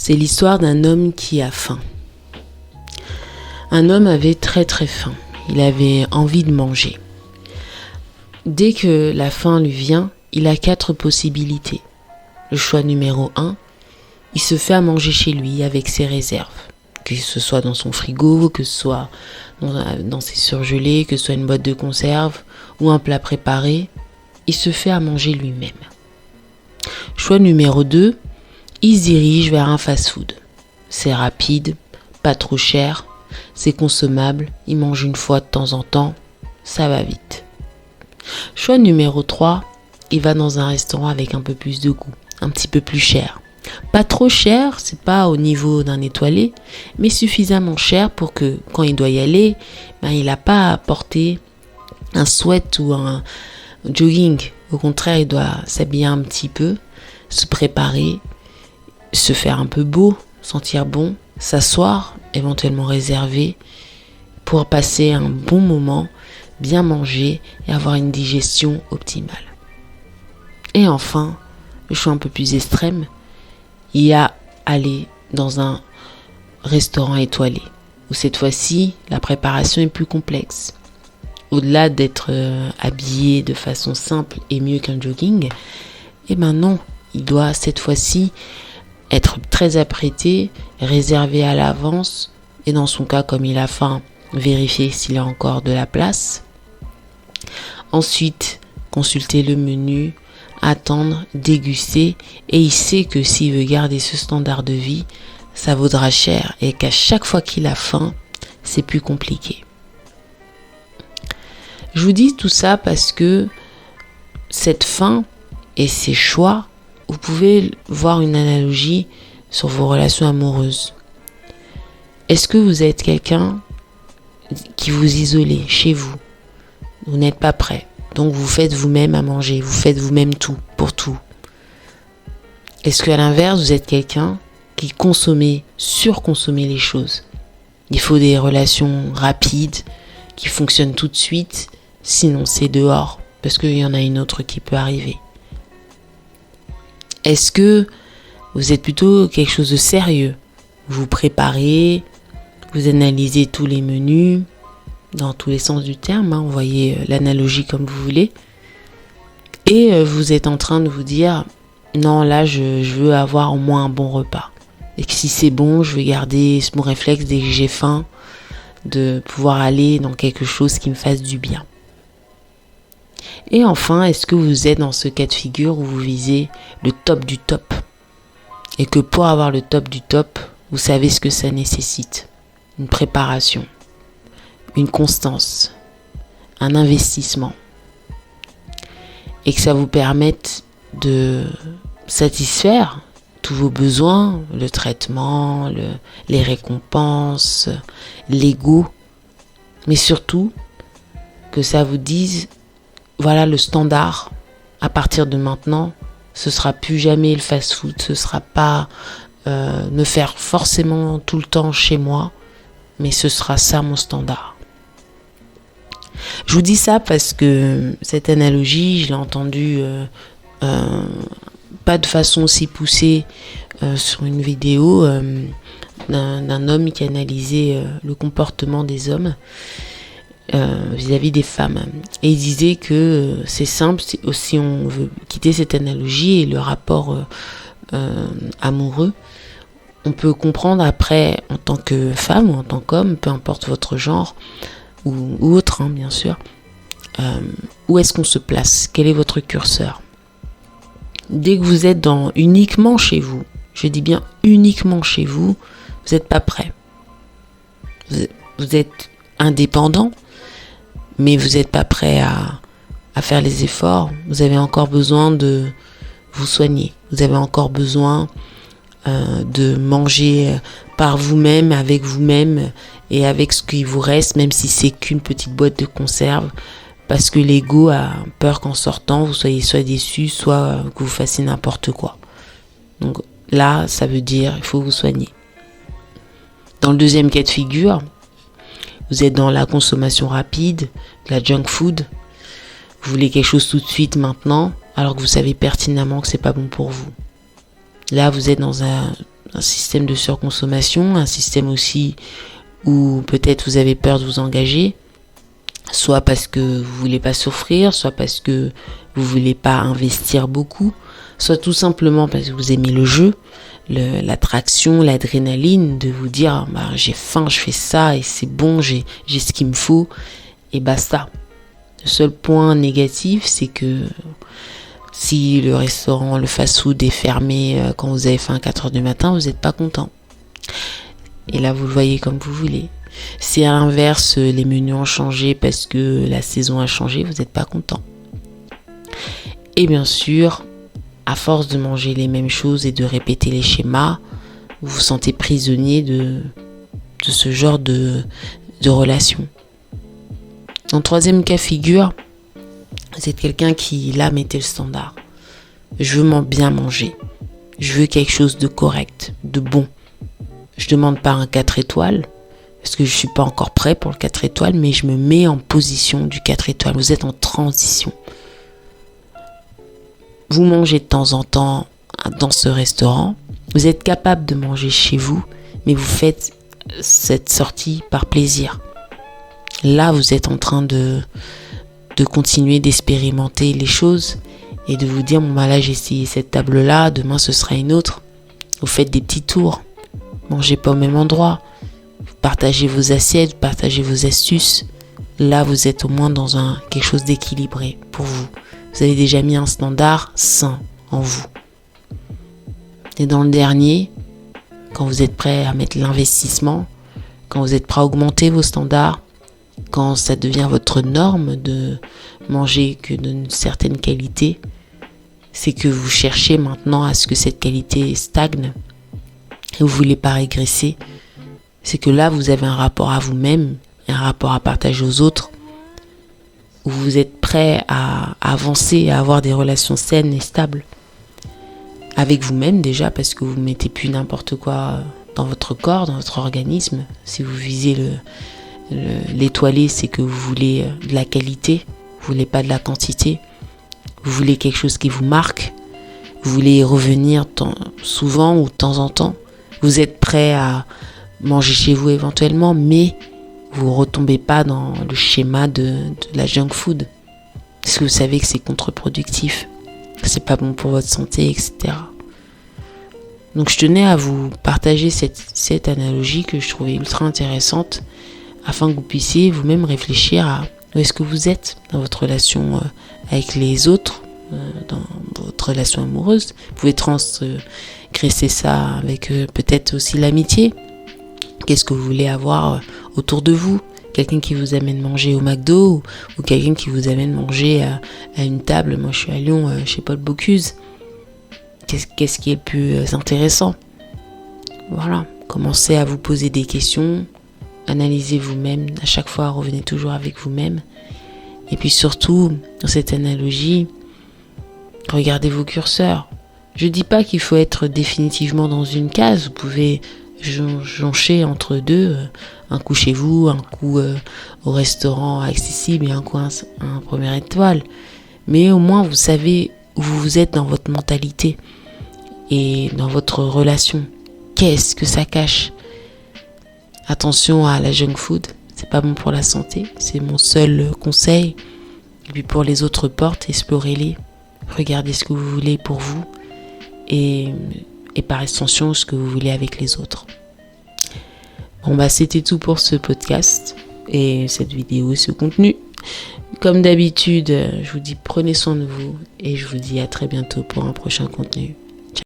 C'est l'histoire d'un homme qui a faim. Un homme avait très très faim. Il avait envie de manger. Dès que la faim lui vient, il a 4 possibilités. Le choix numéro 1, il se fait à manger chez lui avec ses réserves. Que ce soit dans son frigo, que ce soit dans ses surgelés, que ce soit une boîte de conserve ou un plat préparé, il se fait à manger lui-même. Choix numéro 2, il se dirige vers un fast-food. C'est rapide, pas trop cher, c'est consommable, il mange une fois de temps en temps, ça va vite. Choix numéro 3, il va dans un restaurant avec un peu plus de goût, un petit peu plus cher. Pas trop cher, c'est pas au niveau d'un étoilé, mais suffisamment cher pour que quand il doit y aller, il n'a pas à porter un sweat ou un jogging. Au contraire, il doit s'habiller un petit peu, se préparer, se faire un peu beau, sentir bon, s'asseoir, éventuellement réservé, pour passer un bon moment, bien manger et avoir une digestion optimale. Et enfin, le choix un peu plus extrême, il y a aller dans un restaurant étoilé, où cette fois-ci, la préparation est plus complexe. Au-delà d'être habillé de façon simple et mieux qu'un jogging, non, il doit cette fois-ci être très apprêté, réservé à l'avance, et dans son cas, comme il a faim, vérifier s'il y a encore de la place. Ensuite, consulter le menu, attendre, déguster, et il sait que s'il veut garder ce standard de vie, ça vaudra cher et qu'à chaque fois qu'il a faim, c'est plus compliqué. Je vous dis tout ça parce que cette faim et ces choix, vous pouvez voir une analogie sur vos relations amoureuses. Est-ce que vous êtes quelqu'un qui vous isole chez vous? Vous n'êtes pas prêt. Donc vous faites vous-même à manger, vous faites vous-même tout, pour tout. Est-ce qu'à l'inverse, vous êtes quelqu'un qui surconsommez les choses? Il faut des relations rapides, qui fonctionnent tout de suite, sinon c'est dehors, parce qu'il y en a une autre qui peut arriver. Est-ce que vous êtes plutôt quelque chose de sérieux? Vous préparez, vous analysez tous les menus, dans tous les sens du terme, vous voyez l'analogie comme vous voulez, et vous êtes en train de vous dire non, là je veux avoir au moins un bon repas, et que si c'est bon, je vais garder mon réflexe dès que j'ai faim de pouvoir aller dans quelque chose qui me fasse du bien. Et enfin, est-ce que vous êtes dans ce cas de figure où vous visez le top du top, et que pour avoir le top du top, vous savez ce que ça nécessite? Une préparation, une constance, un investissement, et que ça vous permette de satisfaire tous vos besoins, le traitement, les récompenses, l'ego, mais surtout que ça vous dise voilà le standard, à partir de maintenant, ce sera plus jamais le fast-food, ce sera pas me faire forcément tout le temps chez moi, mais ce sera ça mon standard. Je vous dis ça parce que cette analogie, je l'ai entendue pas de façon aussi poussée sur une vidéo d'un homme qui analysait le comportement des hommes vis-à-vis des femmes. Et il disait que c'est simple, si on veut quitter cette analogie et le rapport amoureux, on peut comprendre après, en tant que femme ou en tant qu'homme, peu importe votre genre, ou autre, bien sûr, où est-ce qu'on se place? Quel est votre curseur? Dès que vous êtes uniquement chez vous, je dis bien uniquement chez vous, vous n'êtes pas prêt. Vous êtes indépendant, mais vous n'êtes pas prêt à faire les efforts. Vous avez encore besoin de vous soigner. Vous avez encore besoin de manger par vous-même, avec vous-même et avec ce qui vous reste, même si c'est qu'une petite boîte de conserve, parce que l'ego a peur qu'en sortant, vous soyez soit déçu, soit que vous fassiez n'importe quoi. Donc là, ça veut dire il faut vous soigner. Dans le deuxième cas de figure, vous êtes dans la consommation rapide, la junk food, vous voulez quelque chose tout de suite maintenant, alors que vous savez pertinemment que c'est pas bon pour vous. Là, vous êtes dans un système de surconsommation, un système aussi où peut-être vous avez peur de vous engager, soit parce que vous voulez pas souffrir, soit parce que vous voulez pas investir beaucoup, soit tout simplement parce que vous aimez le jeu, l'attraction, l'adrénaline, de vous dire j'ai faim, je fais ça et c'est bon, j'ai ce qu'il me faut et basta. Le seul point négatif, c'est que si le restaurant, le fast-food est fermé quand vous avez faim à 4h du matin, vous n'êtes pas content. Et là, vous le voyez comme vous voulez. Si à l'inverse, les menus ont changé parce que la saison a changé, vous n'êtes pas content. Et bien sûr, à force de manger les mêmes choses et de répéter les schémas, vous vous sentez prisonnier de ce genre de relation. Dans le troisième cas figure, vous êtes quelqu'un qui, là, mettait le standard. Je veux bien manger. Je veux quelque chose de correct, de bon. Je ne demande pas un 4 étoiles, parce que je ne suis pas encore prêt pour le 4 étoiles, mais je me mets en position du 4 étoiles. Vous êtes en transition. Vous mangez de temps en temps dans ce restaurant. Vous êtes capable de manger chez vous, mais vous faites cette sortie par plaisir. Là, vous êtes en train de continuer d'expérimenter les choses et de vous dire, là, j'ai essayé cette table-là, demain, ce sera une autre. Vous faites des petits tours. Mangez pas au même endroit. Vous partagez vos assiettes, vous partagez vos astuces. Là, vous êtes au moins dans quelque chose d'équilibré pour vous. Vous avez déjà mis un standard sain en vous. Et dans le dernier, quand vous êtes prêt à mettre l'investissement, quand vous êtes prêt à augmenter vos standards, quand ça devient votre norme de manger que d'une certaine qualité, c'est que vous cherchez maintenant à ce que cette qualité stagne et vous ne voulez pas régresser. C'est que là, vous avez un rapport à vous-même, un rapport à partager aux autres, où vous êtes prêt à avancer, à avoir des relations saines et stables. Avec vous-même déjà, parce que vous ne mettez plus n'importe quoi dans votre corps, dans votre organisme. Si vous visez l'étoilé, c'est que vous voulez de la qualité, vous voulez pas de la quantité, vous voulez quelque chose qui vous marque, vous voulez y revenir souvent ou de temps en temps, vous êtes prêt à manger chez vous éventuellement, mais vous retombez pas dans le schéma de la junk food, parce que vous savez que c'est contre-productif, que c'est pas bon pour votre santé, etc. Donc je tenais à vous partager cette analogie que je trouvais ultra intéressante, afin que vous puissiez vous-même réfléchir à où est-ce que vous êtes dans votre relation avec les autres, dans votre relation amoureuse. Vous pouvez transgresser ça avec peut-être aussi l'amitié. Qu'est-ce que vous voulez avoir autour de vous? Quelqu'un qui vous amène manger au McDo ou quelqu'un qui vous amène manger à une table. Moi, je suis à Lyon, chez Paul Bocuse. Qu'est-ce qui est le plus intéressant? Voilà, commencez à vous poser des questions. Analysez vous-même, à chaque fois revenez toujours avec vous-même. Et puis surtout, dans cette analogie, regardez vos curseurs. Je ne dis pas qu'il faut être définitivement dans une case, vous pouvez joncher entre deux, un coup chez vous, un coup au restaurant accessible et un coup un première étoile. Mais au moins vous savez où vous êtes dans votre mentalité et dans votre relation. Qu'est-ce que ça cache? Attention à la junk food, c'est pas bon pour la santé, c'est mon seul conseil. Et puis pour les autres portes, explorez-les, regardez ce que vous voulez pour vous et par extension ce que vous voulez avec les autres. Bon c'était tout pour ce podcast et cette vidéo et ce contenu. Comme d'habitude, je vous dis prenez soin de vous et je vous dis à très bientôt pour un prochain contenu.